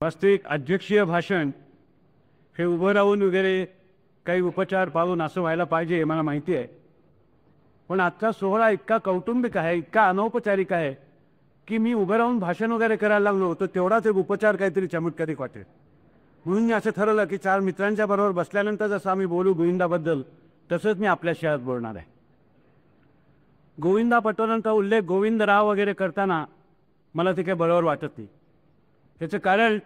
वास्तविक अध्यक्षीय भाषण हे उभं राहून वगैरे काही उपचार पाळून असं व्हायला पाहिजे हे मला माहिती आहे. पण आजचा सोहळा इतका कौटुंबिक आहे, इतका अनौपचारिक आहे की मी उभं राहून भाषण वगैरे करायला लागलो तर तेवढाच एक उपचार काहीतरी चमत्कारिक वाटेल. म्हणून मी असं ठरवलं की 4 मित्रांच्या बरोबर बसल्यानंतर जसं आम्ही बोलू गोविंदाबद्दल तसंच मी आपल्याशी आज बोलणार आहे. गोविंदा पटोलेंचा उल्लेख गोविंदराव वगैरे करताना मला ते काही बरोबर वाटत नाही. त्याचं कारण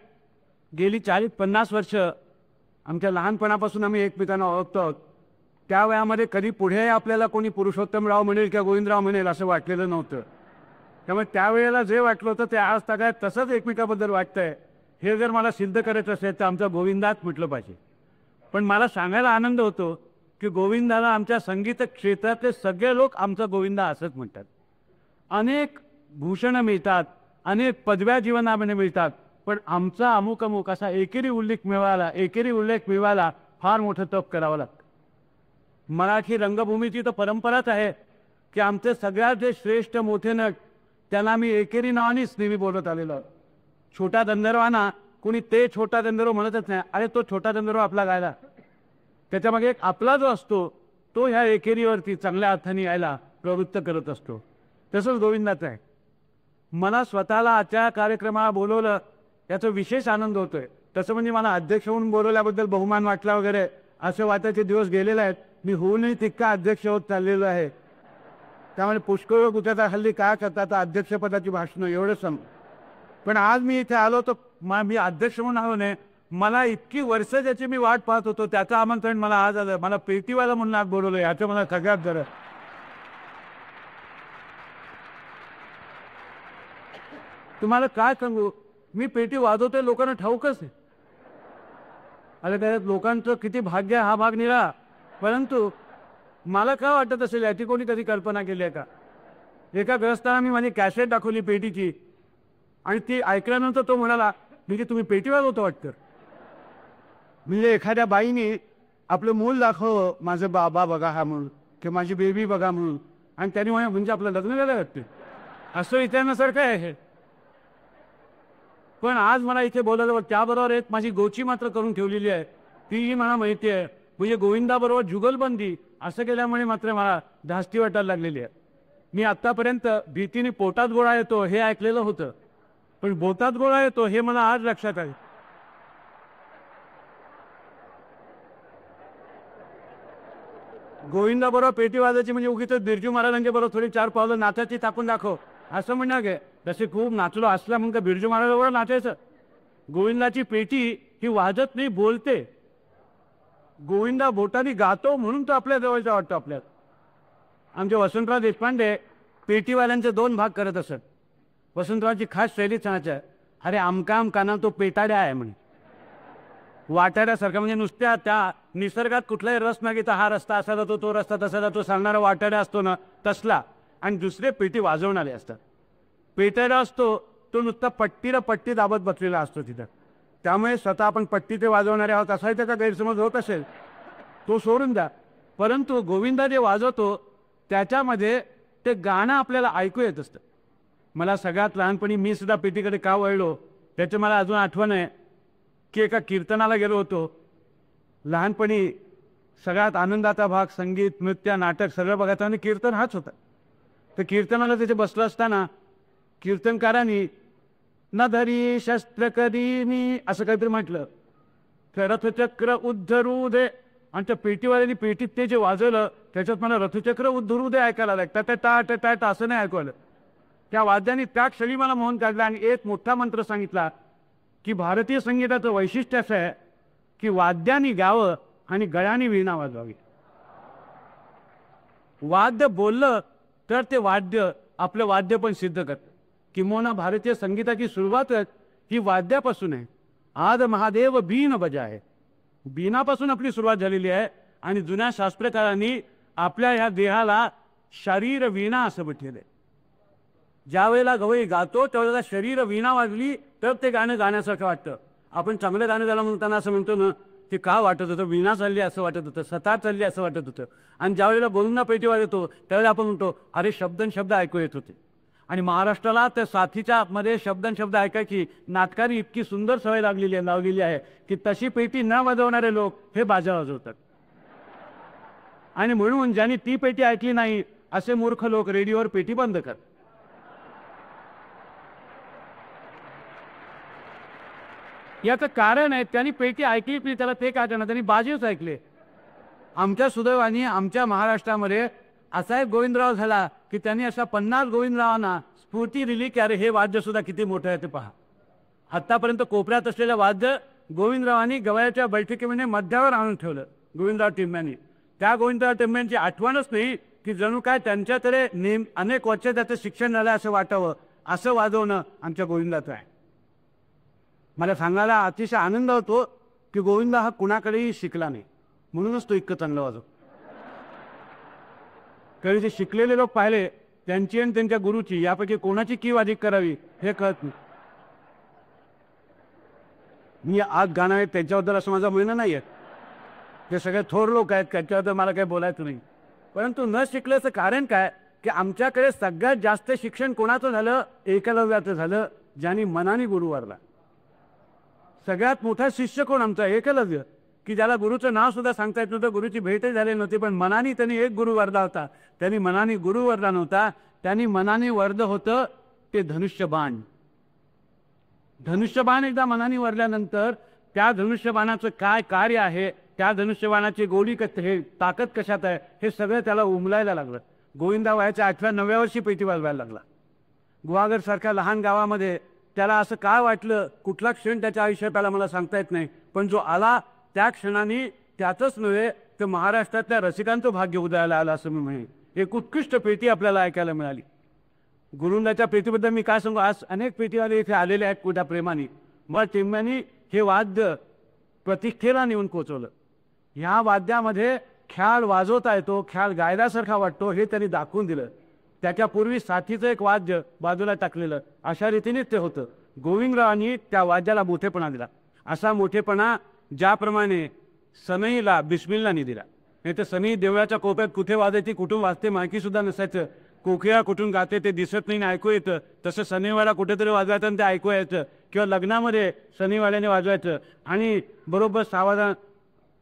गेली 40-50 वर्ष आमच्या लहानपणापासून आम्ही एकमेकांना ओळखतो आहोत. त्या वयामध्ये कधी पुढे आपल्याला कोणी पुरुषोत्तमराव म्हणेल किंवा गोविंदराव म्हणेल असं वाटलेलं नव्हतं. त्यामुळे त्यावेळेला जे वाटलं होतं ते आज तागायत तसंच एकमेकाबद्दल वाटतंय. हे जर मला सिद्ध करायचं असेल तर आमचा गोविंदाच म्हटलं पाहिजे. पण मला सांगायला आनंद होतो की गोविंदाला आमच्या संगीत क्षेत्रातले सगळे लोक आमचा गोविंदा असंच म्हणतात. अनेक भूषणं मिळतात, अनेक पदव्या जीवनामध्ये मिळतात, पण आमचा अमुक अमुक असा एकेरी उल्लेख मिळवायला फार मोठं तप करावं लागतं. मराठी रंगभूमीची तर परंपराच आहे की आमचे सगळ्यात जे श्रेष्ठ मोठे नट त्यांना मी एकेरी नावानेच नेहमी बोलत आलेलो आहोत. छोटा गंधर्वांना कुणी ते छोटा गंधर्व म्हणतच नाही. अरे तो छोटा गंधर्व आपला गायला, त्याच्यामागे एक आपला जो असतो तो ह्या एकेरीवरती चांगल्या अर्थाने यायला प्रवृत्त करत असतो. तसंच गोविंदाचं आहे. मला स्वतःला आजच्या कार्यक्रमाला बोलवलं याचा विशेष आनंद होतोय. तसं म्हणजे मला अध्यक्ष म्हणून बोलवल्याबद्दल बहुमान वाटला वगैरे असे वाटायचे दिवस गेलेले आहेत. मी होऊनही तितका अध्यक्ष होत चाललेलो आहे. त्यामुळे पुष्कळ कुठे हल्ली काय करतात अध्यक्षपदाची भाषणं एवढं पण आज मी इथे आलो तर मी अध्यक्ष म्हणून आलो नाही. मला इतकी वर्ष ज्याची मी वाट पाहत होतो त्याचं आमंत्रण मला आज आलं. मला पेटीवाला म्हणून आज बोलवलं, याचं मला सगळ्यात जरा तुम्हाला काय सांगू. मी पेटी वाजवतोय लोकांना ठाऊकच आहे. अरे त्यात लोकांचं किती भाग्य हा भाग निरा. परंतु मला काय वाटत असेल याची कोणी कधी कल्पना केली आहे का. एका ग्रस्ताला मी माझी कॅसेट दाखवली पेटीची आणि ती ऐकल्यानंतर तो म्हणाला म्हणजे तुम्ही पेटी वाजवतो वाटतं. म्हणजे एखाद्या बाईने आपलं मूल दाखव, माझं बाबा बघा हा म्हणून किंवा माझी बेबी बघा म्हणून, आणि त्यांनी म्हणजे आपलं लग्न झालं वाटतं असं विचारण्यासारखं आहे. पण आज मला इथे बोलायला त्याबरोबर एक माझी गोची मात्र करून ठेवलेली आहे. तीही मला माहिती आहे. म्हणजे गोविंदाबरोबर जुगलबंदी असं केल्यामुळे मात्र मला धास्ती वाटायला लागलेली आहे. मी आत्तापर्यंत भीतीने पोटात गोळा येतो हे ऐकलेलं होतं, पण बोटात गोळा येतो हे मला आज लक्षात आलं. गोविंदाबरोबर पेटी वाजायची म्हणजे उगीच बिरजू महाराजांच्या बरोबर थोडी 4 पावलं नाचाची टाकून दाखव असं म्हणणार गे. तसे खूप नाचलो असला म्हणून का बिरजू महाराजाबरोबर नाचायचं. गोविंदाची पेटी ही वाजत नाही, बोलते. गोविंदा बोटाने गातो म्हणून तो आपल्या जवळचा वाटतो आपल्याला. आमचे वसंतराव देशपांडे पेटीवाल्यांचे 2 भाग करत असत. वसंतरावची खास शैली सांगायचं, अरे आमकाना तो पेटाड्या आहे म्हणे. वाटाड्यासारखा म्हणजे नुसत्या त्या निसर्गात कुठलाही रस न घेता हा रस्ता असा जातो, तो रस्ता तसा जातो सांगणारा वाटाड्या असतो ना तसला. आणि दुसरे पेटी वाजवणारे असतात. पेटाडा असतो तो नुसता पट्टी दाबत बसलेला असतो तिथं. त्यामुळे स्वतः आपण पट्टी ते वाजवणारे आहोत असाही त्याचा गैरसमज होत असेल, तो सोडून द्या. परंतु गोविंदा जे वाजवतो त्याच्यामध्ये ते गाणं आपल्याला ऐकू येत असतं. मला सगळ्यात लहानपणी मी सुद्धा पेटीकडे का वळलो त्याचं मला अजून आठवण आहे की एका कीर्तनाला गेलो होतो. लहानपणी सगळ्यात आनंदाचा भाग संगीत, नृत्य, नाटक सगळं बघायचं आणि कीर्तन हाच होता. तर कीर्तनाला तिथे बसलं असताना कीर्तनकारांनी न धरी शस्त्र कधीनी असं काहीतरी म्हटलं. रथचक्र उद्धरू दे, आणि त्या पेटीवाल्यांनी पेटीत ते जे वाजवलं त्याच्यात मला रथचक्र उद्धरू दे ऐकायला लागतं. टाट असं नाही ऐकवलं. त्या वाद्याने त्या क्षणी मला मोहन काढला आणि एक मोठा मंत्र सांगितला की भारतीय संगीताचं वैशिष्ट्य असं आहे की वाद्याने गावं आणि गळ्याने वीणा वाजवावी. वाद्य बोललं तर ते वाद्य आपलं वाद्य पण सिद्ध करतं. किंबहुना भारतीय संगीताची सुरुवातच ही वाद्यापासून आहे. आज महादेव बीन बजाय, बीनापासून आपली सुरुवात झालेली आहे. आणि जुन्या शास्त्रकारांनी आपल्या ह्या देहाला शरीर वीणा असं म्हटलेलं आहे. ज्या वेळेला गवई गातो त्यावेळेला शरीर वीणा वाजली तर ते गाणं गाण्यासारखं वाटतं. आपण चांगलं गाणं झालं म्हणताना असं म्हणतो ना, ते का वाटत होतं, वीणा चालली असं वाटत होतं, सतार चालली असं वाटत होतं. आणि ज्या वेळेला बोलून पेटी वाजवतो त्यावेळेला आपण म्हणतो अरे शब्द ऐकू येत होते. आणि महाराष्ट्राला त्या साथीच्या मध्ये शब्द ऐकायची नाटकाने इतकी सुंदर सवय लावलेली आहे की तशी पेटी न वाजवणारे लोक हे बाजा वाजवतात. आणि म्हणून ज्यांनी ती पेटी ऐकली नाही असे मूर्ख लोक रेडिओवर पेटी बंद करतात. याचं कारण आहे त्यांनी पेटी ऐकली नाही, त्याला ते काय करणार, त्यांनी बाजीच ऐकले. आमच्या सुदैवाने आमच्या महाराष्ट्रामध्ये असा एक गोविंदराव झाला की त्यांनी अशा 50 गोविंदरावांना स्फूर्ती दिली की अरे हे वाद्य सुद्धा किती मोठं आहे ते पहा. आतापर्यंत कोपऱ्यात असलेलं वाद्य गोविंदरावांनी गवयाच्या बैठकीमध्ये मध्यावर आणून ठेवलं. गोविंदराव टिंब्यांनी, त्या गोविंदराव टिंब्यांची आठवणच नाही की जणू काय त्यांच्याकडे अनेक वर्ष त्याचं शिक्षण झालं असं वाटावं, असं वाजवणं आमच्या गोविंदाचं आहे. मला सांगायला अतिशय आनंद होतो की गोविंदा हा कुणाकडेही शिकला नाही, म्हणूनच तो इतकं चांगलं वाजव. कधी ते शिकलेले लोक पाहिले त्यांची आणि त्यांच्या गुरुची यापैकी कोणाची कीव अधिक करावी हे कळत नाही. मी आज गाणं आहे त्यांच्याबद्दल असं माझं म्हणणं नाही आहे, ते सगळे थोर लोक आहेत त्याच्याबद्दल मला काही बोलायचं नाही. परंतु न शिकल्याचं कारण काय की आमच्याकडे सगळ्यात जास्त शिक्षण कोणाचं झालं, एकलव्याचं झालं, ज्यांनी मनाने गुरु वारला. सगळ्यात मोठा शिष्य कोण आमचा, एकलव्य, की ज्याला गुरुचं नाव सुद्धा सांगता येत नव्हतं, गुरुची भेटही झाली नव्हती, पण मनाने त्यांनी एक गुरु वरला होता. त्यांनी मनाने गुरु वरला नव्हता, त्यांनी मनाने वरलं होतं ते धनुष्यबाण. धनुष्यबाण एकदा मनाने वरल्यानंतर त्या धनुष्यबाणाचं काय कार्य आहे, त्या धनुष्यबाणाची गोडी हे ताकद कशात आहे, हे सगळं त्याला उमलायला लागलं. गोविंदा वयाच्या 8व्या-9व्या वर्षी पेटी वाजवायला लागला. गुहागर सारख्या लहान गावामध्ये त्याला असं काय वाटलं, कुठला क्षण त्याच्या आयुष्यात आला मला सांगता येत नाही, पण जो आला त्या क्षणाने त्याचंच नव्हे तर महाराष्ट्रातल्या रसिकांचं भाग्य उदयाला आलं असं मी म्हणेन. एक उत्कृष्ट पेटी आपल्याला ऐकायला मिळाली. गुरुंदाच्या पेटीबद्दल मी काय सांगू, आज अनेक पेटीवाले इथे आलेले आहेत कुठ्या प्रेमाने. मग टिंब्यांनी हे वाद्य प्रतिष्ठेला नेऊन पोचवलं. ह्या वाद्यामध्ये ख्याल वाजवता येतो, ख्याल गायल्यासारखा वाटतो हे त्यांनी दाखवून दिलं. त्याच्यापूर्वी साथीचं एक वाद्य बाजूला टाकलेलं, अशा रीतीनेच ते होतं. गोविंदरावांनी त्या वाद्याला मोठेपणा दिला. असा मोठेपणा ज्याप्रमाणे सनईला बिस्मिल्लानी दिला. नाही तर सनई देवळाच्या कोपऱ्यात कुठे वाजायची, कुठून वाजते माहिती सुद्धा नसायचं. कोकिळा कुठून गाते ते दिसत नाही, ऐकू येतं. तसं सनईवाला कुठेतरी वाजवायचं आणि ते ऐकू यायचं. किंवा लग्नामध्ये सनईवाल्याने वाजवायचं आणि बरोबर 6 वाजता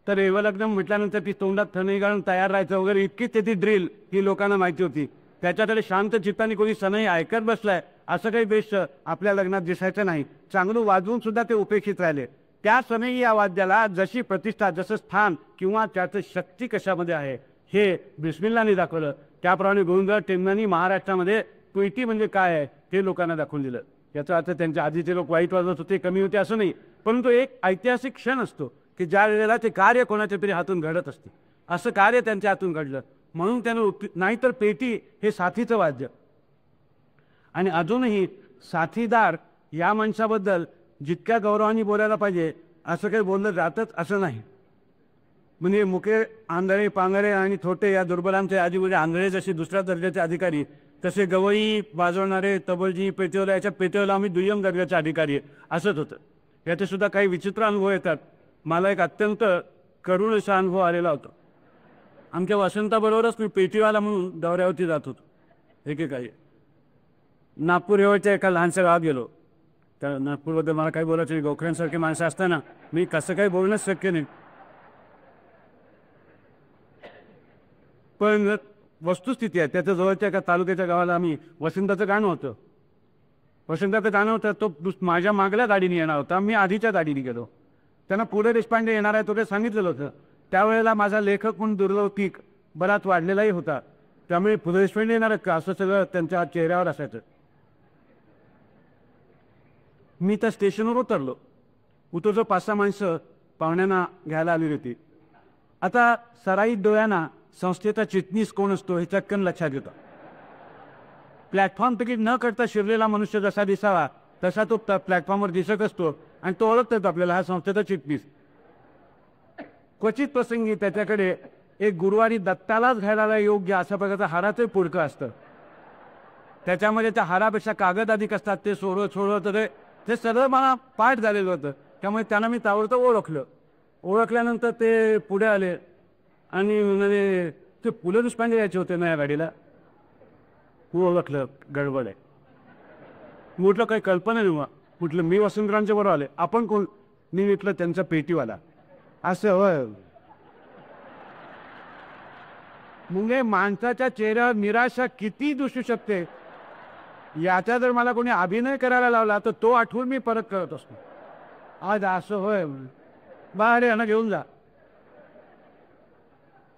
तर लग्न म्हटल्यानंतर ती तोंडात थनई घालून तयार राहायचं वगैरे, इतकी त्याची ड्रिल ही लोकांना माहिती होती. त्याच्याकडे शांत चित्ताने कोणी सनई ऐकत बसलाय असं काही बेस्ट आपल्या लग्नात दिसायचं नाही. चांगलं वाजवून सुद्धा ते उपेक्षित राहिले. त्या सनई या वाद्याला जशी प्रतिष्ठा, जसं स्थान किंवा त्याचं शक्ती कशामध्ये आहे हे बिस्मिल्लाने दाखवलं. त्याप्रमाणे गोविंदराव टिंब्यांनी महाराष्ट्रामध्ये पेटी म्हणजे काय आहे ते लोकांना दाखवून दिलं. याचा अर्थ त्यांच्या आधीचे लोक वाईट वाजवत होते, कमी होते असं नाही, परंतु एक ऐतिहासिक क्षण असतो की ज्या वेळेला ते कार्य कोणाच्या तरी हातून घडत असते. असं कार्य त्यांच्या हातून घडलं म्हणून त्यानं, नाहीतर पेटी हे साथीचं वाद्य. आणि अजूनही साथीदार या माणसाबद्दल जितक्या गौरवाने बोलायला पाहिजे असं काही बोललं जातच असं नाही. म्हणजे मुके आंधळे पांगळे आणि थोटे या दुर्बलांचे आजीमध्ये आंधळे जसे दुसऱ्या दर्जाचे अधिकारी, तसे गवई वाजवणारे तबलजी पेटीवाला याच्या पेटीवाला आम्ही दुय्यम दर्जाचे अधिकारी असंच होतं. याचे सुद्धा काही विचित्र अनुभव येतात. मला एक अत्यंत करुण असा अनुभव आलेला होता. आमच्या वसंताबरोबरच मी पेटीवाला म्हणून दौऱ्यावरती जात होतो. एकेकाळी नागपूर जवळच्या एका लहानशा गावात गेलो. तर नागपूरबद्दल मला काही बोलायचं नाही. गोखऱ्यांसारखी माणसं असताना मी कसं काही बोलणंच शक्य नाही. पण वस्तुस्थिती आहे, त्याच्या जवळच्या एका तालुक्याच्या गावाला आम्ही, वसंताचं गाणं होतं. वसंताचं गाणं होतं, तो माझ्या मागल्या गाडीने येणार होता, मी आधीच्या गाडीने गेलो. त्यांना पु ल देशपांडे येणार आहे तो ते सांगितलेलं होतं. त्यावेळेला माझा लेखक म्हणून दुर्लौकिक बराच वाढलेलाही होता. त्यामुळे पु ल देशपांडे येणार का असं सगळं त्यांच्या चेहऱ्यावर असायचं. मी त्या स्टेशनवर उतरलो. उतरलो, 5-6 माणसं पाहुण्यांना घ्यायला आलेली होती. आता सराईत डोळ्यांना संस्थेचा चिटणीस कोण असतो हे चटकन लक्षात येतं. प्लॅटफॉर्म तिकीट न करता शिरलेला मनुष्य जसा दिसावा तसा तो प्लॅटफॉर्मवर दिसत असतो आणि तो ओळखतो आपल्याला हा संस्थेचा चिटणीस. क्वचित प्रसंगी त्याच्याकडे एक गुरुवारी दत्तालाच घालायला योग्य अशा प्रकारचं हाराचं पुडकं असतं. त्याच्यामध्ये त्या हारापेक्षा कागद अधिक असतात. ते सोडवत ते सगळं मला पाठ झालेलं होतं. त्यामुळे त्यांना मी ताबडतोब ओळखलं. ओळखल्यानंतर ते पुढे आले आणि म्हणाले ते पु ल देशपांडे यायचे होते ना या गाडीला. तू ओळखलं, गडबड आहे. म्हटलं काही कल्पना नाही मग. म्हटलं मी वसंतरावांच्या बरोबर आले, आपण कोण? मी म्हटलं त्यांचा पेटीवाला. असं होय. म्हणजे माणसाच्या चेहऱ्यावर निराशा किती दिसू शकते याचा जर मला कोणी अभिनय करायला लावला तर तो आठवून मी परत करत असतो. आज असं होय, बाहेर यांना घेऊन जा.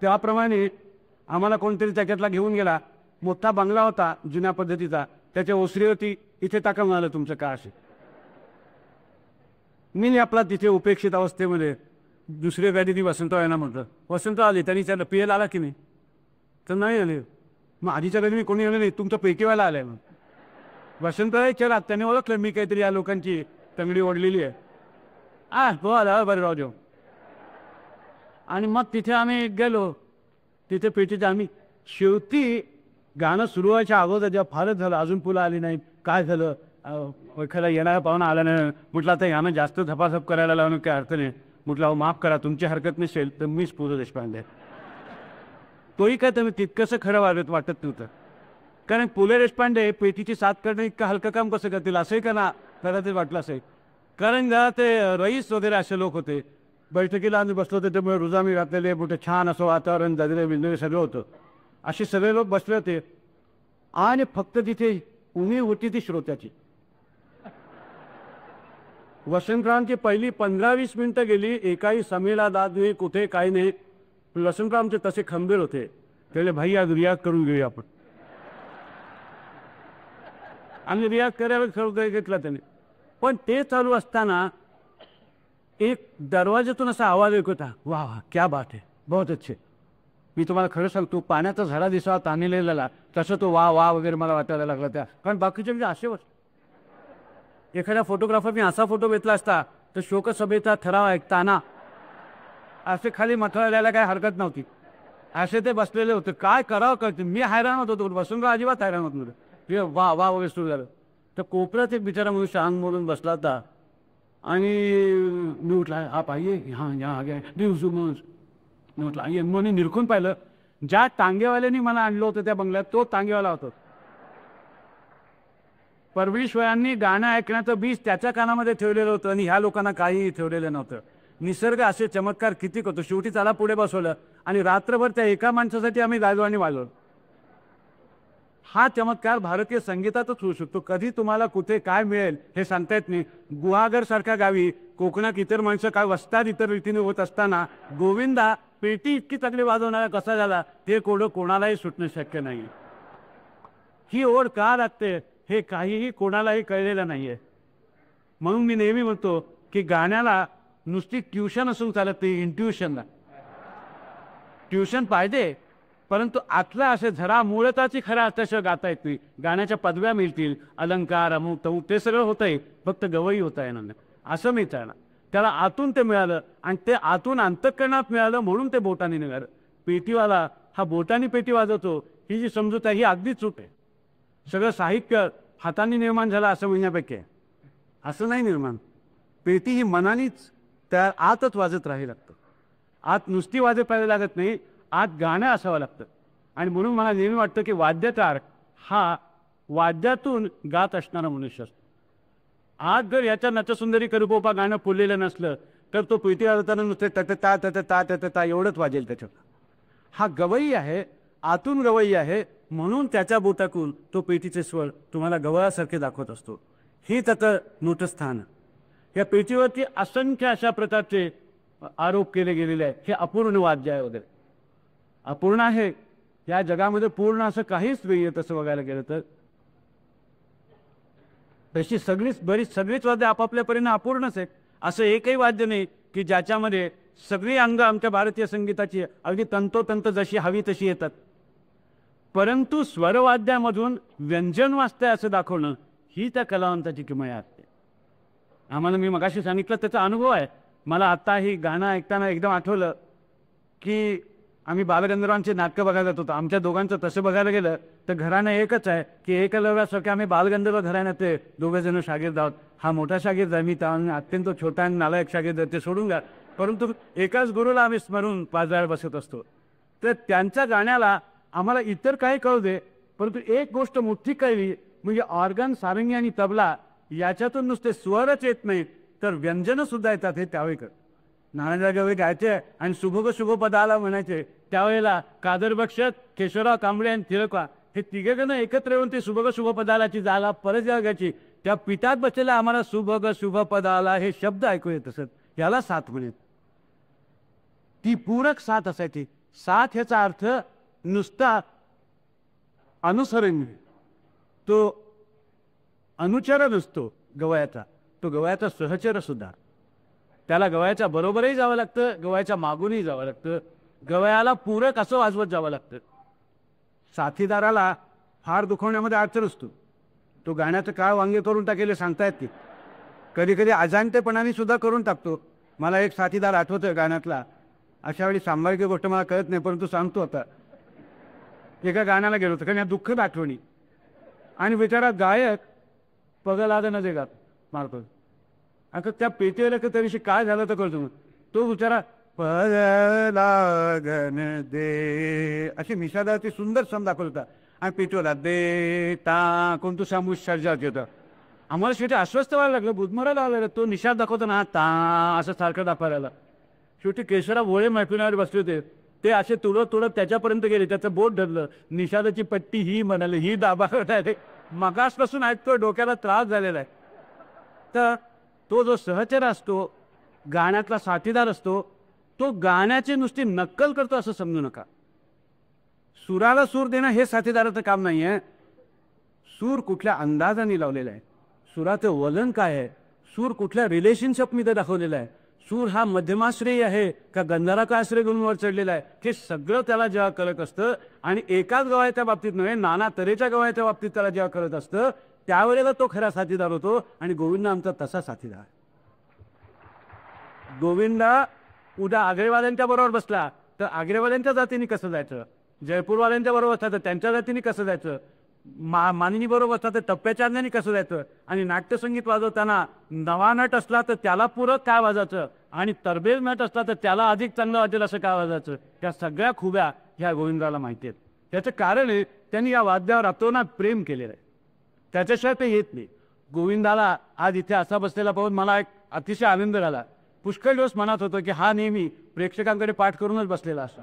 त्याप्रमाणे आम्हाला कोणतरी त्याच्यातला घेऊन गेला. मोठा बंगला होता जुन्या पद्धतीचा, त्याच्या ओसरीवरती इथे टाका म्हणालं तुमचं का असे. मी आपला तिथे उपेक्षित अवस्थेमध्ये दुसऱ्या गाडीने वसंतराव यांना म्हटलं, वसंतराव आले. त्यांनी त्याला पियला आला की नाही? तर नाही आले. मग आधीच्या गाडीने कोणी आलं नाही, तुमचं पेटीवाला आलाय. मग वसंतराव चला, त्याने ओळखलं मी काहीतरी या लोकांची तंगडी ओढलेली आहे. तो आला बरं राव देव. आणि मग तिथे आम्ही गेलो. तिथे पेटीचं आम्ही शेवटी गाणं सुरू व्हायच्या अगोदर जेव्हा फारच झालं, अजून पुला आली नाही, काय झालं, एखादा येणारा पाहुणा आला नाही. म्हटलं आता यानं जास्त झपाझप करायला लावणं काय अर्थ नाही. म्हटलं अहो माफ करा, तुमची हरकत नसेल तर मीच पु ल देशपांडे. तोही काय तर तितकंसं खरं वाटत नव्हतं. कारण पु ल देशपांडे पेटीची साथ करणं इतकं हलकं काम कसं करतील असंही का ना त्याला ते वाटलं असेल. कारण जरा ते रईस वगैरे असे लोक होते. बैठकीला आम्ही बसलो होतो, त्यामुळे रुजामी घातलेले मोठे छान असं वातावरण, दादरे बिंदरे सगळं होतं. असे सगळे लोक बसले होते आणि फक्त तिथे उणीव होती ती श्रोत्याची. वसंतरावांची पहिली 15-20 मिनिटं गेली, एकाही समेला दाद नाही, कुठे काही नाही. वसंतरावांचे तसे खंबीर होते. त्याला भाई आज रियाज करून घेऊया आपण. आणि रियाज करायला ठरवून घेतला त्याने. पण ते चालू असताना एक दरवाजातून असा आवाज येत होता, वा वा क्या बात आहे, बहुत अच्छे. मी तुम्हाला खरं सांगतो, पाण्याचा झरा दिसावा ताणलेला तसं तो वा वा वगैरे मला वाटायला लागला त्या. कारण बाकीचे म्हणजे असे एखाद्या फोटोग्राफरने असा फोटो घेतला असता तर शोकसभेचा ठराव ऐकताना असे खाली मथळा द्यायला काही हरकत नव्हती. असे ते बसलेले होते. काय करावं कळते. मी हैराण होतो. वसंतराव अजिबात हैराण होत नव्हतं. वा वा वगैरे सुरू झालं. तर कोपऱ्यात एक बिचारा म्हणून शांत बोलून बसला होता. आणि मी उठला, आप आइए यहाँ यहाँ आ गया मी म्हटलं आइए. म्हणून निरखून पाहिलं. ज्या टांगेवाल्याने मला आणलं होतं त्या बंगल्यात तो टांगेवाला होता. परमेश्वरांनी गाणं ऐकण्याचं बीज त्याच्या कानामध्ये ठेवलेलं होतं आणि ह्या लोकांना काहीही ठेवलेलं नव्हतं. निसर्ग असे चमत्कार किती करतो. शेवटी त्याला पुढे बसवलं आणि रात्रभर त्या एका माणसासाठी आम्ही गाजलो आणि वाजवलो. हा चमत्कार भारतीय संगीतातच होऊ शकतो. कधी तुम्हाला कुठे काय मिळेल हे सांगता येत नाही. गुहागर सारख्या गावी कोकणात इतर माणसं काय वस्तात इतर रीतीने होत असताना गोविंदा पेटी इतकी चांगली वाजवणारा कसा झाला ते कोणालाही सुटणं शक्य नाही. ही ओढ का लागते हे काहीही कोणालाही कळलेलं नाहीये. म्हणून मी नेहमी म्हणतो की गाण्याला नुसती ट्युशन असून चालत नाही, इंट्युशनला ट्युशन पाहिजे. परंतु आतला असे झरा मूळताची खऱ्या अर्थाशिवाय गाता येत नाही. गाण्याच्या पदव्या मिळतील, अलंकार अमुक तमुक ते सगळं होतंय, फक्त गवई होता येणार नाही असं मी चालणार. त्याला आतून ते मिळालं आणि ते आतून अंतःकरणात मिळालं म्हणून ते बोटाने निघालं. पेटीवाला हा बोटाने पेटी वाजवतो ही जी समजूत आहे ही अगदी चूक आहे. सगळं साहित्य हाताने निर्माण झालं असं म्हणण्यापैकी आहे. असं नाही निर्माण. पेटी ही मनानेच त्या आतच वाजत राहावी लागतं. आत नुसती वाजत पाहायला लागत नाही, आत गाणं असावं लागतं. आणि म्हणून मला नेहमी वाटतं की वाद्यकार हा वाद्यातून गात असणारा मनुष्य असतो. आज जर याच्या नटसुंदरी करुपोपा गाणं फुललेलं नसलं तर तो पेटी वाजवताना नुसते तटता तटता तटता एवढंच वाजेल त्याच्यात. हा गवई आहे, आतून गवई आहे, म्हणून त्याच्या बोटातून तो पेटीचे स्वर तुम्हाला गवळासारखे दाखवत असतो. ही त्याचं नोटस्थान. या पेटीवरती असंख्य अशा प्रकारचे आरोप केले गेलेले आहेत. हे अपूर्ण वाद्य आहे वगैरे. अपूर्ण आहे. या जगामध्ये पूर्ण असं काहीच नाही आहे तसं बघायला गेलं तर. तशी सगळीच वाद्य आपापल्या परीने अपूर्णच आहेत. असं एकही वाद्य नाही की ज्याच्यामध्ये सगळी अंग आमच्या भारतीय संगीताची अगदी तंतोतंत जशी हवी तशी येतात. परंतु स्वरवाद्यामधून व्यंजन वाजतंय असं दाखवणं ही त्या कलावंताची किमया असते. आम्हाला मी मगाशी सांगितलं त्याचा अनुभव आहे. मला आता ही गाणं ऐकताना एकदम आठवलं की आम्ही बालगंधर्वांचे नाटकं बघायला जात होतो. आमच्या दोघांचं तसं बघायला गेलं तर घराणं एकच आहे की एकलव्यासारखे आम्ही बालगंधर्व घराण्याचे दोघे जण शागिर्द आहोत. हा मोठा शागिर्द आहे, मी त्या अत्यंत छोटा आणि नालायक शागिर्द ते सोडून द्या. परंतु एकाच गुरुला आम्ही स्मरून पाजळायला बसत असतो. तर त्यांच्या गाण्याला आम्हाला इतर काही कळू दे, परंतु एक गोष्ट मोठी कळली म्हणजे ऑर्गन, सारंगी आणि तबला याच्यातून नुसते स्वरच येत नाहीत तर व्यंजनं सुद्धा येतात. हे त्यावेळी कर नारायणराव गवई गायचे आणि शुभग शुभपदाला म्हणायचे. त्यावेळेला कादर बक्षत, केशवराव कांबळे आणि टिळकवा हे तिघेजण एकत्र येऊन ते शुभग शुभपदालाची जागा परत जगायची. त्या पिठात बसलेला आम्हाला शुभग शुभपदाला हे शब्द ऐकू येत असत. याला साथ म्हणत. ती पूरक साथ असायची. साथ ह्याचा अर्थ नुसता अनुसरण, तो अनुचर नसतो गवयाचा, तो गवयाचा सहचर सुद्धा. त्याला गवयाच्या बरोबरही जावं लागतं, गवयाच्या मागूनही जावं लागतं, गवयाला पूरक असं वाजवत जावं लागतं. साथीदाराला फार दुखवण्यामध्ये अडचण असतो. तो गाण्याचं काळ वांगे करून टाकेले सांगता येत नाही. कधी कधी अजाणतेपणाने सुद्धा करून टाकतो. मला एक साथीदार आठवतोय गाण्यातला. अशा वेळी सांभाळकी गोष्ट मला कळत नाही, परंतु सांगतो आता. एका गाण्याला गेलो होतो कारण या दुःखद आठवणी, आणि बिचारा गायक पगलागन जे गात मारतो. आता त्या पेटीला तरीशी काय झालं तर कळतो. तो बिचारा पगलागन दे अशी निषादाची सुंदर सम दाखवत होता आणि पेटीला दे ता कोण तू सांगू सर्जात होता. आम्हाला शेवटी अस्वस्थ व्हायला लागलं, बुधमरायला लागलं. तो निषाद दाखवतो ना ता असं सारखं दाखवायला. शेवटी केशवराव भोळे मैफिलीवर बसले होते. ते असे तुळत तुळत त्याच्यापर्यंत गेले. त्याचं बोट धरलं. निषादाची पट्टी ही म्हणाले, ही दाबा आहे. मगासपासून ऐकतो, डोक्याला त्रास झालेला आहे. तर तो जो सहचर असतो, गाण्यातला साथीदार असतो, तो गाण्याची नुसती नक्कल करतो असं समजू नका. सुराला सूर देणं हे साथीदाराचं काम नाही आहे. सूर कुठल्या अंदाजाने लावलेला आहे, सुराचं वलन काय आहे, सूर कुठल्या रिलेशनशिपमध्ये दाखवलेला आहे, सूर हा मध्यमाश्रयी आहे का गंधाराचा आश्रय घेऊन वर चढलेला आहे, हे सगळं त्याला जेव्हा कळत असतं. आणि एकाच गवयाच्या बाबतीत नव्हे, नाना तऱ्हेच्या गवयाच्या बाबतीत त्याला जेव्हा कळत असतं, त्यावेळेला तो खरा साथीदार होतो. आणि गोविंद आमचा तसा साथीदार. गोविंदा उद्या आग्रेवाल्यांच्या बरोबर बसला तर आग्रेवाल्यांच्या जातीने कसं जायचं, जयपूरवाल्यांच्या बरोबर असतात तर त्यांच्या जातीने कसं जायचं, मानिनी बरोबर असतात तर टप्प्याच्या अंगाने कसं जायचं, आणि नाट्यसंगीत वाजवताना नवा नट असला तर त्याला पूरक काय वाजायचं, आणि तरबेज नट असला तर त्याला अधिक चांगलं वाटेल असं काय वाजायचं, त्या सगळ्या खुब्या ह्या गोविंदाला माहिती आहेत. त्याचं कारण आहे त्यांनी या वाद्यावर अतोनात प्रेम केलेलं आहे. त्याच्याशिवाय ते येत नाही. गोविंदाला आज इथे असा बसलेला पाहून मला एक अतिशय आनंद झाला. पुष्कळ दिवस म्हणत होतो की हा नेहमी प्रेक्षकांकडे पाठ करूनच बसलेला असतो.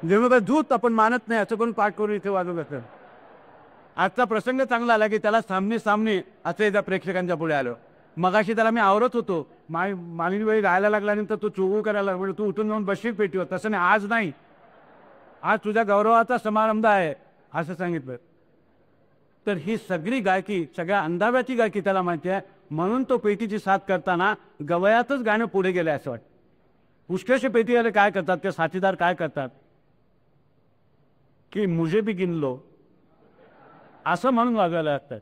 जेव्हा दूत आपण मानत नाही असं पण पाठ करून इथे वाजवत असतं. आजचा प्रसंग चांगला आला की त्याला सामने सामने असं एकदा प्रेक्षकांच्या पुढे आलो. मगाशी त्याला मी आवरत होतो, मालिनी वेळी गायला लागल्यानंतर तू चोगू करायला लागला, तू उठून जाऊन बसशील पेटीवर. तसं नाही, आज नाही, आज तुझ्या गौरवाचा समारंभ आहे असं सांगितलं. तर ही सगळी गायकी, सगळ्या अंदाव्याची गायकी त्याला माहिती आहे. म्हणून तो पेटीची साथ करताना गवयातच गाणं पुढे गेलं असं वाटतं. पुष्कळशे पेटीवाले काय करतात, ते साथीदार काय करतात की मुझे भी गिन लो असं म्हणून वागायला लागतात.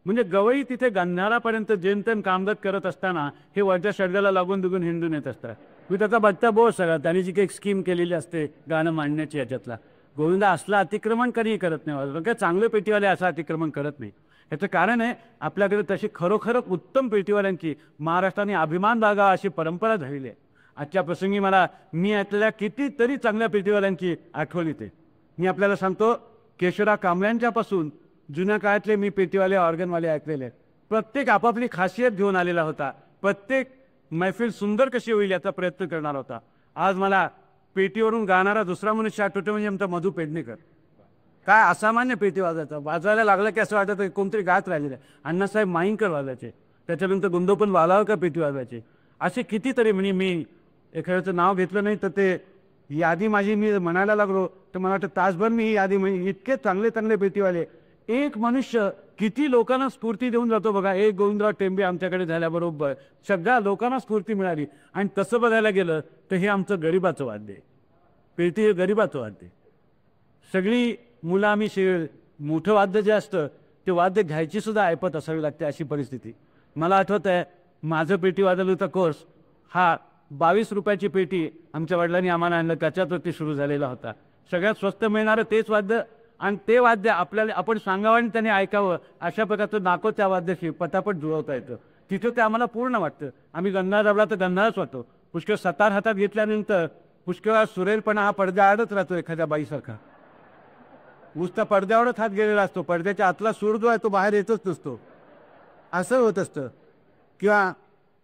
म्हणजे गवई तिथे गंधारापर्यंत जेमतेम कामगत करत असताना हे वरच्या शर्गाला लागून दुगून हिंडून येत असतात. मी त्याचा बच्चा बोस सगळा, त्यांनी जी काही स्कीम केलेली असते गाणं मांडण्याची याच्यातला, गोविंदा असलं अतिक्रमण कधीही करत नाही. वाजवलं काय चांगले पेटीवाले असं अतिक्रमण करत नाही. याचं कारण आहे आपल्याकडे तशी खरोखर उत्तम पेटीवाल्यांची महाराष्ट्राने अभिमान बाळगावा अशी परंपरा धरली आहे. आजच्या प्रसंगी मी ऐकलेल्या कितीतरी चांगल्या पेटीवाल्यांची आठवण येते. मी आपल्याला सांगतो, केशवराव कांबळ्यांच्यापासून जुन्या काळातले मी पेटीवाले, ऑर्गनवाले ऐकलेले. प्रत्येक आपापली खासियत घेऊन आलेला होता. प्रत्येक मैफिल सुंदर कशी होईल याचा प्रयत्न करणार होता. आज मला पेटीवरून गाणारा दुसरा मनुष्य आठवतो म्हणजे आमचा मधु पेडणेकर. काय असामान्य पेटी वाजायचा. वाजायला लागलं की असं वाटतं कोणतरी गात राहिलेलं आहे. अण्णासाहेब माईंकर वाजायचे, त्याच्यानंतर गुंदोपन वालावकर पेटी वाजवायचे. असे कितीतरी, म्हणजे मी एखाद्याचं नाव घेतलं नाही तर ते यादी माझी मी म्हणायला लागलो तर मला वाटतं तासभर मी ही यादी, म्हणजे इतके चांगले चांगले पेटीवाले. एक मनुष्य किती लोकांना स्फूर्ती देऊन जातो बघा. एक गोविंदराव टेंबे आमच्याकडे झाल्याबरोबर सगळ्या लोकांना स्फूर्ती मिळाली. आणि तसं बघायला गेलं तर हे आमचं गरिबाचं वाद्य आहे. पेटी हे गरिबाचं वाद्य. सगळी मुलं आम्ही मोठं वाद्य जे असतं ते वाद्य घ्यायची सुद्धा ऐपत असावी लागते, अशी परिस्थिती. मला आठवत आहे माझं पेटी वाजवण्याचा कोर्स हा 22 रुपयाची पेटी आमच्या वडिलांनी आम्हाला आणलं, त्याच्यावरती सुरू झालेला होता. सगळ्यात स्वस्त मिळणारं तेच वाद्य, आणि ते वाद्य आपल्याला आपण सांगावं आणि त्याने ऐकावं अशा प्रकारचं नाको त्या वाद्याशी पटापट जुळवता येतं. तिथं ते आम्हाला पूर्ण वाटतं. आम्ही गंधार दाबला तर गंधारच वाटतो. पुष्कळ सतार हातात घेतल्यानंतर पुष्कळ सुरेलपणा हा पडद्या आडच राहतो एखाद्या बाईसारखा. नुसता पडद्यावरच हात गेलेला असतो, पडद्याच्या आतला सूर जो आहे तो बाहेर येतच नसतो, असं होत असतं. किंवा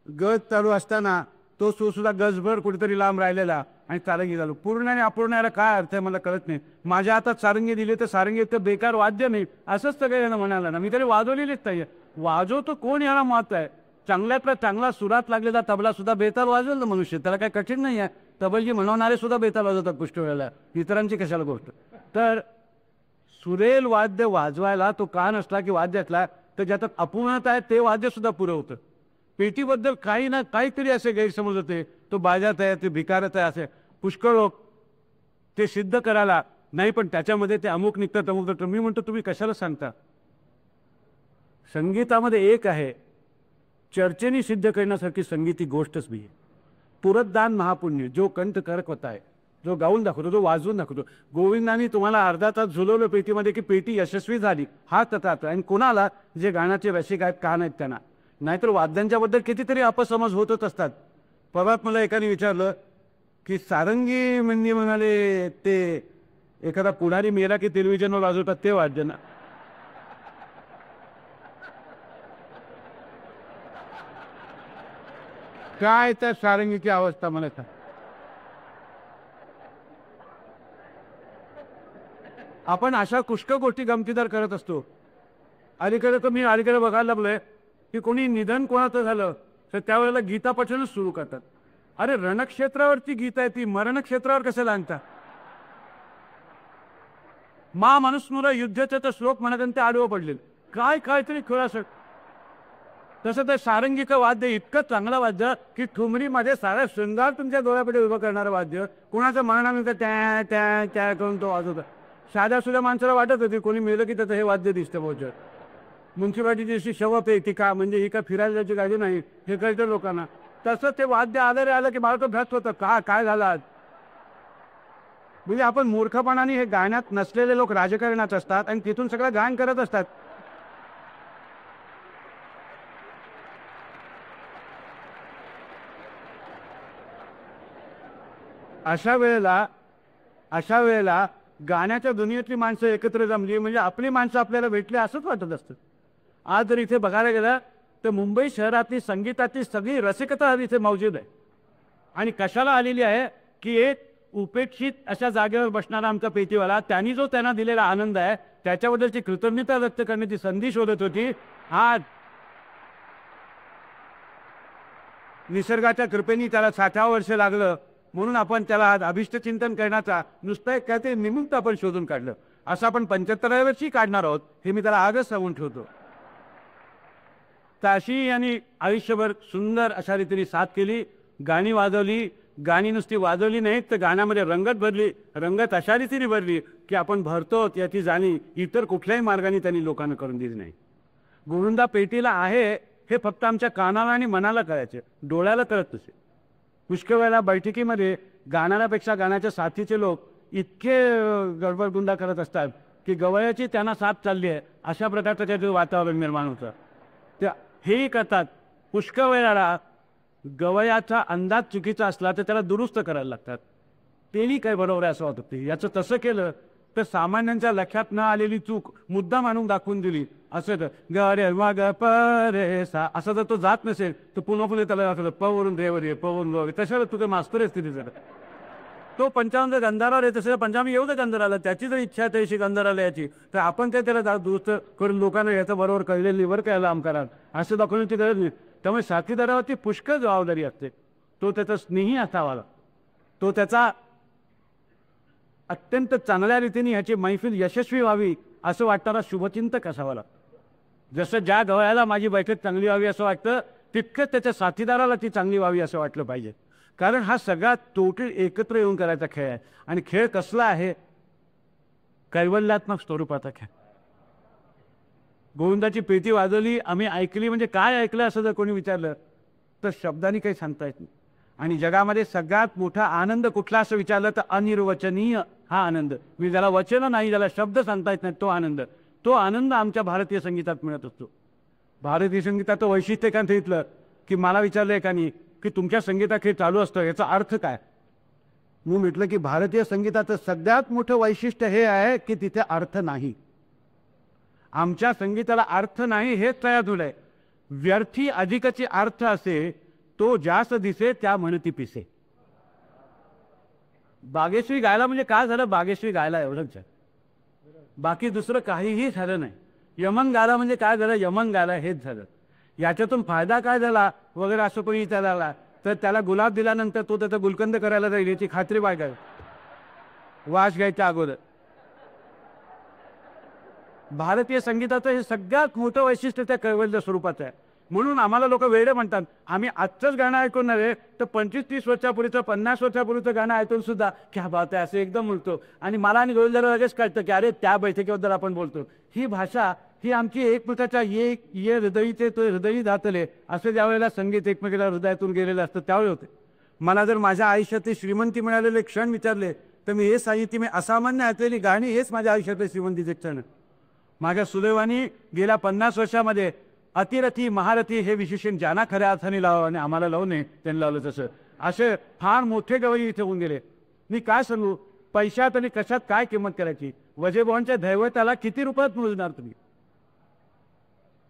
गज चालू असताना तो सूरसुद्धा गजभर कुठेतरी लांब राहिलेला आणि सारंगी चालू. पूर्ण आणि अपूर्ण याला काय अर्थ आहे मला कळत नाही. माझ्या हातात सारंगी दिली तर सारंगी तर बेकार वाद्य नाही असंच सगळं यानं म्हणाला ना. मी तरी वाजवलेलीच नाही. वाजवतो कोण याला मत आहे. चांगल्यातला चांगला सुरात लागलेला तबला सुद्धा बेताल वाजवेल ना मनुष्य, त्याला काय कठीण नाही आहे. तबलजी म्हणवणारे सुद्धा बेताल वाजवतात पुष्ट वेळेला, इतरांची कशाला गोष्ट. तर सुरेल वाद्य वाजवायला तो कान असला की वाद्य असला तर ज्याच्यात अपूर्णता आहे ते वाद्य सुद्धा पुरवतं. पेटीबद्दल काही ना काहीतरी असे गैरसमज होते, तो बाजात आहे, ते भिकारत आहे, असे पुष्कळ लोक ते सिद्ध करायला नाही, पण त्याच्यामध्ये ते अमुक निघतात अमुक निघतात. मी म्हणतो तुम्ही कशाला सांगता. संगीतामध्ये एक आहे, चर्चेने सिद्ध करण्यासारखी संगीत ही गोष्टच नाही. पुरतदान महापुण्य, जो कंठ करकवत आहे, जो गाऊन दाखवतो, जो वाजवून दाखवतो. गोविंदांनी तुम्हाला अर्धा तास झुलवलं पेटीमध्ये की पेटी यशस्वी झाली, हा तथार्थ. आणि कोणाला, जे गाण्याचे रसिक आहेत, कान आहेत त्यांना. नाहीतर वाद्यांच्याबद्दल कितीतरी अपसमज होतच असतात. परत मला एकाने विचारलं की सारंगी म्हणजे म्हणाले ते एखादा पुढारी मेला की टेलिव्हिजनवर वाजवतात ते वाद्य ना. काय त्या सारंगीची अवस्था मला सांग. आपण अशा पुष्कळ गोष्टी गमतीदार करत असतो. अलीकडे तर मी बघायला लागलोय की कोणी निधन कोणाचं झालं तर त्यावेळेला गीता पठणच सुरू करतात. अरे रणक्षेत्रावरची गीता आहे ती, मरणक्षेत्रावर कशाला आणता. मा मनुस्मृत युद्धाचे तर श्लोक म्हणत आणि ते आडवं पडले. काय काहीतरी खुळासट. तसं ते सारंगीचं वाद्य इतकं चांगलं वाद्य की ठुमरीमध्ये सारा शृंगार तुमच्या डोळ्यापुढे उभं करणारं वाद्य. कोणाचं मरणानंतर त्या त्या त्या करून तो वाजवता. साध्या सुद्धा माणसाला वाटत होती कोणी मिळलं की त्याचं हे वाद्य दिसतं बहुजन. म्युन्सिपाल्टीची अशी शवप आहे ती का म्हणजे ही का फिरायला जायची गाडी नाही हे कळतं लोकांना. तसं ते वाद्य आलं रे आलं की मला तो भ्रष्ट होतं का काय झालं आज. म्हणजे आपण मूर्खपणाने हे गाण्यात नसलेले लोक राजकारणात असतात आणि तिथून सगळं गायन करत असतात. अशा वेळेला गाण्याच्या दुनियेतली माणसं एकत्र जमली म्हणजे आपली माणसं आपल्याला भेटली असंच वाटत असतं. आज जर इथे बघायला गेलं तर मुंबई शहरातली संगीताची सगळी रसिकता इथे मौजूद आहे. आणि कशाला आलेली आहे की एक उपेक्षित अशा जागेवर बसणारा आमचा पेटीवाला, त्यांनी जो त्यांना दिलेला आनंद आहे त्याच्याबद्दलची कृतज्ञता व्यक्त करण्याची संधी शोधत होती. आज निसर्गाच्या कृपेने त्याला 60 वर्ष लागलं म्हणून आपण त्याला आज अभिष्ट चिंतन करण्याचा नुसतं एक काय ते निमित्त आपण शोधून काढलं. असं आपण 75व्या वर्षी काढणार आहोत हे मी त्याला आजच सांगून ठेवतो. तर अशी यांनी आयुष्यभर सुंदर अशा रीतीने साथ केली, गाणी वाजवली. गाणी नुसती वाजवली नाहीत तर गाण्यामध्ये रंगत भरली. रंगत अशा रीतीने भरली की आपण भरतो याची जाणीव इतर कुठल्याही मार्गाने त्यांनी लोकांना करून दिली नाही. गोविंदा पेटीला आहे हे फक्त आमच्या कानाला आणि मनाला कळायचे, डोळ्याला कळत नसे. पुष्कळ वेळेला बैठकीमध्ये गाण्यापेक्षा गाण्याच्या साथीचे लोक इतके गडबडगुंडा करत असतात की गवयाची त्यांना साथ चालली आहे अशा प्रकारचं त्याचं वातावरण निर्माण होतं. त्या हेही करतात. पुष्कळ वेळेला गवयाचा अंदाज चुकीचा असला तर त्याला दुरुस्त करायला लागतात. तेही काय बरोबर आहे असं वाटतं. याचं तसं केलं तर सामान्यांच्या लक्षात न आलेली चूक मुद्दा मानून दाखवून दिली. असं तर ग रे मा ग प रे सा असं जर तो जात नसेल तर पुन्हा पुन्हा त्याला दाखवलं प वरून रेवर ये प वरून रे. तशाला तुझं मास्तर असते तिथे तो 55 गंधारावर येत असेल 55 येऊ दे गंधाराला, त्याची जर इच्छा आहे तशी गंधाराला याची तर आपण ते त्याला दुरुस्त करून लोकांना याचं बरोबर कळलेली वर काय लांब करा असं दाखवण्याची गरज नाही. त्यामुळे साथीदारावरती पुष्कळ जबाबदारी असते. तो त्याचा स्नेही असावा, तो त्याचा अत्यंत चांगल्या रीतीने ह्याची मैफिल यशस्वी व्हावी असं वाटणारा शुभचिंतक असावा. जसं ज्या गवयाला माझी बैठक चांगली व्हावी असं वाटतं तितकंच त्याच्या साथीदाराला ती चांगली व्हावी असं वाटलं पाहिजे. कारण हा सगळा टोटल एकत्र येऊन करायचा खेळ आहे. आणि खेळ कसला आहे, कैवल्यात्मक स्वरूपाचा खेळ. गोविंदाची पेटी वाजवली, आम्ही ऐकली म्हणजे काय ऐकलं असं जर कोणी विचारलं तर शब्दांनी काही सांगता येत नाही. आणि जगामध्ये सगळ्यात मोठा आनंद कुठला असं विचारलं तर अनिर्वचनीय हा आनंद. मी ज्याला वचन नाही, ज्याला शब्द सांगता येत नाही तो आनंद. तो आनंद आमच्या भारतीय संगीतात मिळत असतो. भारतीय संगीताचं वैशिष्ट्य एकानं सांगितलं की मला विचारलं एकाने की तुमच्या संगीताखेळ चालू असतं याचा अर्थ काय. मी म्हटलं की भारतीय संगीताचं सगळ्यात मोठं वैशिष्ट्य हे आहे की तिथे अर्थ नाही. आमच्या संगीताला अर्थ नाही हेच तयार झालंय. व्यर्थी अधिकचे अर्थ असे तो जास्त दिसे त्या म्हणती पिसे. बागेश्वरी गायला म्हणजे काय झालं, बागेश्वरी गायला एवढंच आहे, बाकी दुसरं काहीही झालं नाही. यमन गायला म्हणजे काय झालं, यमन गायला हेच झालं. याच्यातून फायदा काय झाला वगैरे असं कोणी विचारला तर त्याला गुलाब दिल्यानंतर तो त्याचा गुलकंद करायला जाईल याची खात्री बाळगावी वास घ्यायच्या अगोदर. भारतीय संगीताचं हे सगळ्यात मोठं वैशिष्ट्य त्या कैवल्य स्वरूपाचं आहे. म्हणून आम्हाला लोक वेडे म्हणतात. आम्ही आजचंच गाणं ऐकून नव्हे तर 25-30 वर्षापूर्वीचं 50 वर्षापूर्वीचं गाणं ऐकून सुद्धा क्या बात आहे असं एकदम बोलतो. आणि मला आणि गोविंदाला लगेच कळतं की अरे त्या बैठकीबद्दल आपण बोलतो. ही भाषा ही आमची एकमेकाच्या ये हृदयीचे तो हृदयी दातले असं ज्या वेळेला संगीत एकमेकाला हृदयातून गेलेलं असतं त्यावेळी होते. मला जर माझ्या आयुष्यातली श्रीमंती मिळालेले क्षण विचारले तर मी हे सांगितले मी असामान्य ऐकलेली गाणी हेच माझ्या आयुष्यातले श्रीमंतीचे क्षण. माझ्या सुदैवानी गेल्या 50 वर्षामध्ये अतिरथी महारथी हे विशेषण ज्यांना खऱ्या अर्थाने लावा आणि आम्हाला लावू नये त्यांनी लावलं. तसं असे फार मोठे गवई इथे होऊन गेले. मी काय सांगू, पैशात आणि कशात काय किंमत करायची. वजेभावांच्या दैवताला किती रुपयात मोजणार तुम्ही.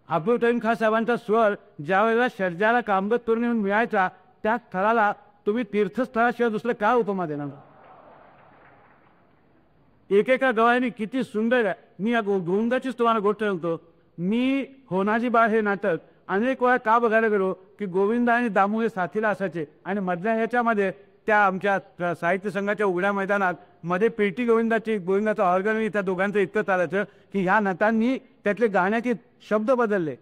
अब्दुल करीम खान साहेबांचा स्वर ज्या वेळेला शर्जाला कामगत करून येऊन मिळायचा त्या स्थळाला तुम्ही तीर्थस्थळाशिवाय दुसरं काय उपमा देणार. एकेका गवयाने किती सुंदर आहे. मी या गोविंदाचीच तुम्हाला गोष्ट सांगतो. मी होनाजी बाळ हे नाटक अनेक वेळा का बघायला गेलो की गोविंदा आणि दामू हे साथीला असायचे आणि मधल्या ह्याच्यामध्ये त्या आमच्या साहित्य संघाच्या उघड्या मैदानात मध्ये पेटी गोविंदाचं ऑर्गन त्या दोघांचं इतकं चालायचं की ह्या नटांनी त्यातले गाण्याचे शब्द बदलले.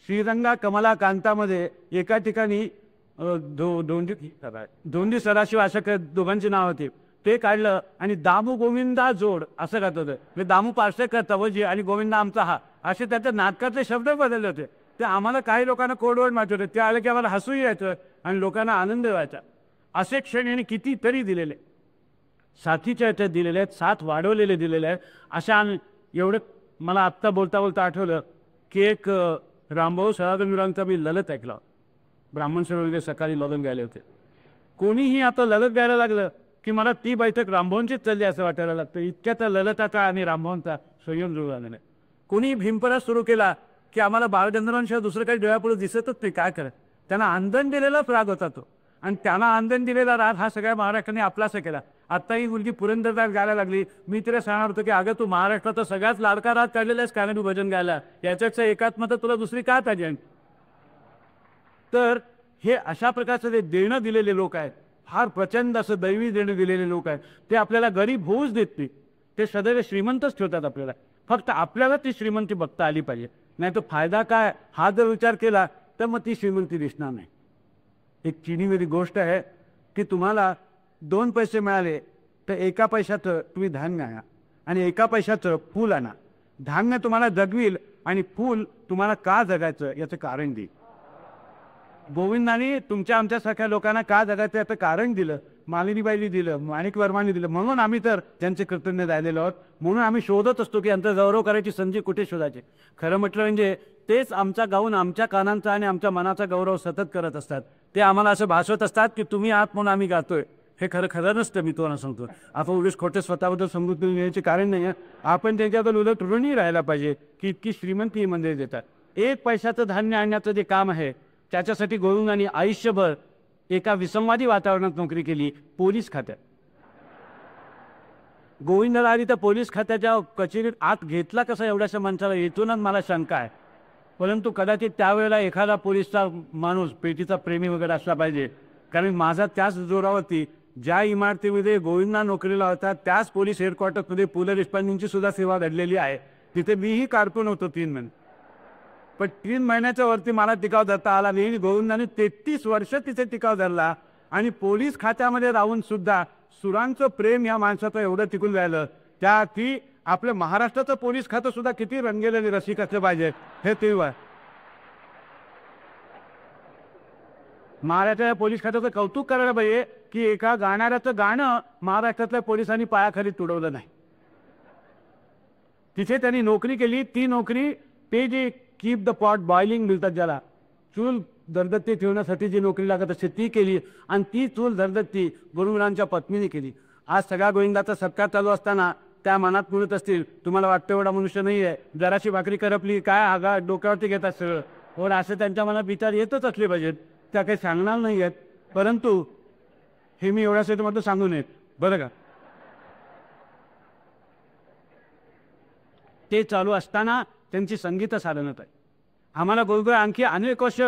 श्रीरंगा कमला कांतामध्ये एका ठिकाणी धोंडी सदाशिव अशा दोघांची नाव होती ते काढलं आणि दामू गोविंदा जोड असं करत होतं. म्हणजे दामू पार्सेकर तवजी आणि गोविंदा आमचा हा असे त्याच्या नाटकातले शब्द बदलले होते. ते आम्हाला काही लोकांना कोडवड मारत होते. ते आले की आम्हाला हसू यायचं आणि लोकांना आनंद व्हायचा. असे क्षण यांनी कितीतरी दिलेले साथीच्या ह्याच्यात दिलेले आहेत, साथ वाढवलेले दिलेले आहेत. अशा एवढं मला आत्ता बोलता बोलता आठवलं की एक रामभाऊ सहागनवीरांचा मी ललत ऐकला. ब्राह्मण सरोवरामध्ये सकाळी ललन गायले होते. कोणीही आता ललत गायला लागलं की मला ती बैठक रामभाऊंचीच चालली असं वाटायला लागतं. इतक्या त्या ललताचा आणि रामभाऊंचा संयम जुळला नाही. कोणी भीमपरा सुरू केला की आम्हाला बाळगंधर्वांशिवाय दुसरं काही डोळ्यापुढे दिसतच नाही काय करत. त्यांना आंदन दिलेलाच राग होता तो आणि त्यांना आंदन दिलेला राग हा सगळ्या महाराष्ट्राने आपलासा केला. आत्ता ही मुलगी पुरंदरदार गायला लागली. मी तिला सांगणार होतो की अगं तू महाराष्ट्राचा सगळ्याच लाडका राग काढलेला आहेस कारण तू भजन गायला याच्यापेक्षा एकात्मता तुला दुसरी काय पाहिजे. तर हे अशा प्रकारचं जे देणं दिलेले लोक आहेत फार प्रचंड असं दैवी देणं दिलेले लोक आहेत. ते आपल्याला गरीब होऊच देत नाही. ते सदैव श्रीमंतच ठेवतात आपल्याला. फक्त आपल्याला ती श्रीमंती बघता आली पाहिजे. नाही तर फायदा काय हा जर विचार केला तर मग ती श्रीमंती दिसणार नाही. एक चीनीमध्ये गोष्ट आहे की तुम्हाला 2 पैसे मिळाले तर एका पैशाचं तुम्ही धान्य आणा आणि एका पैशाचं फूल आणा. धान्य तुम्हाला जगविल आणि फूल तुम्हाला का जगायचं याचं कारण देईल. गोविंदाने तुमच्या आमच्यासारख्या लोकांना का जगायचं याचं कारण दिलं. मालिनीबाईंनी दिलं, माणिक वर्मांनी दिलं. म्हणून आम्ही तर त्यांचे कृतज्ञ राहिलेलो आहोत. म्हणून आम्ही शोधत असतो की यांचा गौरव करायची संधी कुठे शोधायची. खरं म्हटलं म्हणजे तेच आमचा गाऊन आमच्या कानांचा आणि आमच्या मनाचा गौरव सतत करत असतात. ते आम्हाला असं भासवत असतात की तुम्ही आहात म्हणून आम्ही गातोय. हे खरं नसतं. मी तुम्हाला सांगतो आपण उगीच खोटे स्वतःबद्दल समजून घेण्याचे कारण नाही आहे. आपण त्यांच्याबद्दल उलट ऋणी राहायला पाहिजे की इतकी श्रीमंती मंदिर देतात. 1 पैशाचं धान्य आणण्याचं जे काम आहे त्याच्यासाठी गोविंदांनी आयुष्यभर एका विसंवादी वातावरणात नोकरी केली पोलीस खात्यात. गोविंदाला आधी त्या पोलीस खात्याच्या कचेरीत आत घेतला कसा एवढ्याशा माणसाला येथूनच मला शंका आहे. परंतु कदाचित त्यावेळेला एखादा पोलीसचा माणूस पेटीचा प्रेमी वगैरे असला पाहिजे. कारण माझा त्याच जोरावरती ज्या इमारतीमध्ये गोविंदा नोकरीला होता त्याच पोलीस हेडक्वार्टरमध्ये पु ल देशपांडेंची सुद्धा सेवा घडलेली आहे. तिथे मीही कारकून होतो 3 महिने. पण 3 महिन्याच्या वरती मला टिकाव धरता आला नाही. गोविंदाने 33 वर्ष तिथे टिकाव धरला आणि पोलीस खात्यामध्ये राहून सुद्धा सुरांचं प्रेम या माणसाचं एवढं टिकून राहिलं. त्या ती आपलं महाराष्ट्राचं पोलीस खातं सुद्धा किती रंगलेलं रसिक असलं पाहिजे हे तेव्हा. महाराष्ट्राच्या पोलीस खात्याचं कौतुक करायला पाहिजे की एका गाणाऱ्याचं गाणं महाराष्ट्रातल्या पोलिसांनी पायाखाली तुडवलं नाही. तिथे त्यांनी नोकरी केली. ती नोकरी ते जे कीप द पॉट बॉइलिंग मिळतात ज्याला चूल दरदत्ती ठेवण्यासाठी जी नोकरी लागत असते ती केली आणि ती चूल दरदत्ती गुरुवीरांच्या पत्नीने केली. आज सगळ्या गोविंदाचा सत्कार चालू असताना त्या मनात म्हणत असतील तुम्हाला वाटतं एवढा मनुष्य नाही आहे, जराशी भाकरी करपली काय आगा डोक्यावरती घेतात सगळं, पण असं त्यांच्या मनात विचार येतच असले पाहिजेत. त्या काही सांगणार नाही आहेत, परंतु हे मी एवढ्यासाठी मात्र सांगू नयेत बरं का. ते चालू असताना त्यांची संगीत साधनात आहे. आम्हाला गोविंद आणखी अनेक वर्ष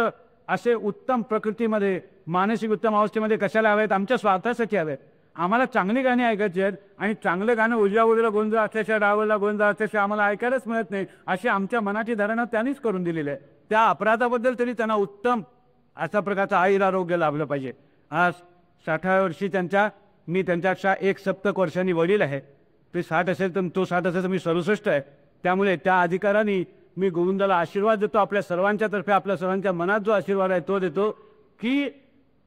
असे उत्तम प्रकृतीमध्ये मानसिक उत्तम अवस्थेमध्ये कशाला हवेत, आमच्या स्वार्थासाठी हवेत. आम्हाला चांगली गाणी ऐकायची आहेत आणि चांगलं गाणं उजव्या उजव्याला गोंधळ असल्याशिवाय डावला गोंधळ असल्याशिवाय आम्हाला ऐकायलाच मिळत नाही, अशी आमच्या मनाची धारणा त्यांनीच करून दिलेली आहे. त्या अपराधाबद्दल तरी त्यांना उत्तम अशा प्रकारचं आयुरारोग्य लाभलं पाहिजे. आज 60व्या वर्षी मी त्यांच्यापेक्षा 1 वर्षांनी वडील आहे. ते 60 असेल तर तो 60 असेल तर मी 67 आहे. त्यामुळे त्या अधिकाराने मी गोविंदाला आशीर्वाद देतो. आपल्या सर्वांच्या तर्फे आपल्या सर्वांच्या मनात जो आशीर्वाद आहे तो देतो की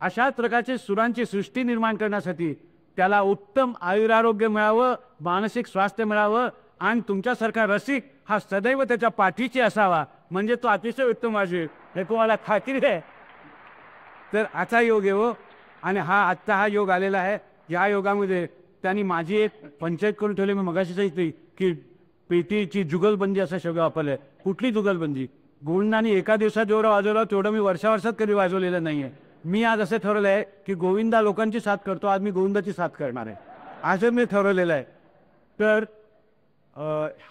अशाच प्रकारची सुरांची सृष्टी निर्माण करण्यासाठी त्याला उत्तम आयुरारोग्य मिळावं, मानसिक स्वास्थ्य मिळावं आणि तुमच्यासारखा रसिक हा सदैव त्याच्या पाठीशी असावा, म्हणजे तो अतिशय उत्तम वाजेल हे तुम्हाला खात्री आहे. तर असा योग येवो आणि आजचा हा योग आलेला आहे. या योगामध्ये त्यांनी माझी एक पंचायत करून ठेवली. मी मगाशी सांगितली की पेटीची जुगलबंदी असा शब्द वापरलाय. कुठली जुगलबंदी? गोविंदाने एका दिवसात जेवढं वाजवलं तेवढं मी वर्षावर्षात कधी वाजवलेलं नाही आहे. मी आज असं ठरवलं आहे की गोविंदा लोकांची साथ करतो, आज मी गोविंदाची साथ करणार आहे असं मी ठरवलेलं आहे. तर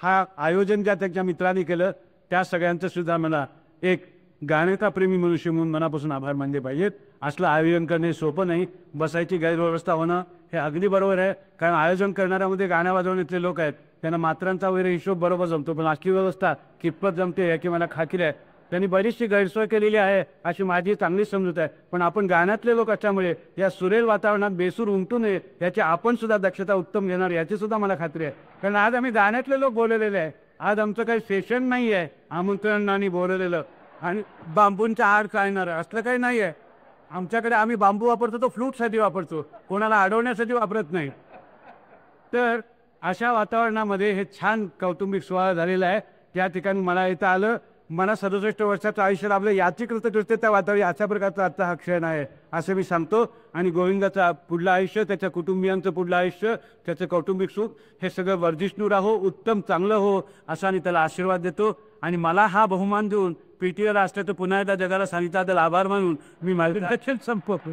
हा आयोजन ज्या त्याच्या मित्रांनी केलं त्या सगळ्यांचं सुद्धा मला एक गाण्याचा प्रेमी मनुष्य म्हणून मनापासून आभार मानले पाहिजेत. असलं आयोजन करणे सोपं नाही. बसायची गैरव्यवस्था होणं हे अगदी बरोबर आहे, कारण आयोजन करणाऱ्यामध्ये गाण्या वाजवण्यातले लोक आहेत, त्यांना मात्रांचा वगैरे हिशोब बरोबर जमतो, पण अशी व्यवस्था कितपत जमते याची मला खात्री आहे. त्यांनी बरीचशी गैरसोय केलेली आहे अशी माझी चांगली समजूत आहे. पण आपण गाण्यातले लोक असल्यामुळे या सुरेल वातावरणात बेसूर उमटू नये याची आपण सुद्धा दक्षता उत्तम घेणार याची सुद्धा मला खात्री आहे. कारण आज आम्ही गाण्यातले लोक बोललेले आहे. आज आमचं काही सेशन नाही आहे आमंत्रणाने बोललेलं आणि बांबूंचा हार काढणार असलं काही नाही आहे. आमच्याकडे आम्ही बांबू वापरतो तो फ्लूटसाठी वापरतो, कोणाला अडवण्यासाठी वापरत नाही. तर अशा वातावरणामध्ये हे छान कौटुंबिक सोहळा झालेला आहे. त्या ठिकाणी मला इथं आलं, मला 67 वर्षाचं आयुष्य लाभलं याची कृतज्ञता त्या वातावरण अशा प्रकारचा आजचा हा क्षण आहे असं मी सांगतो. आणि गोविंदाचं पुढलं आयुष्य, त्याच्या कुटुंबियांचं पुढलं आयुष्य, त्याचं कौटुंबिक सुख हे सगळं वर्धिष्णू राहो, उत्तम चांगलं हो असा आणि त्याला आशीर्वाद देतो. आणि मला हा बहुमान देऊन पीटीआर असल्याचं पुन्हा एकदा जगाला सांगितलं आभार मानून मी माझं संपवतो.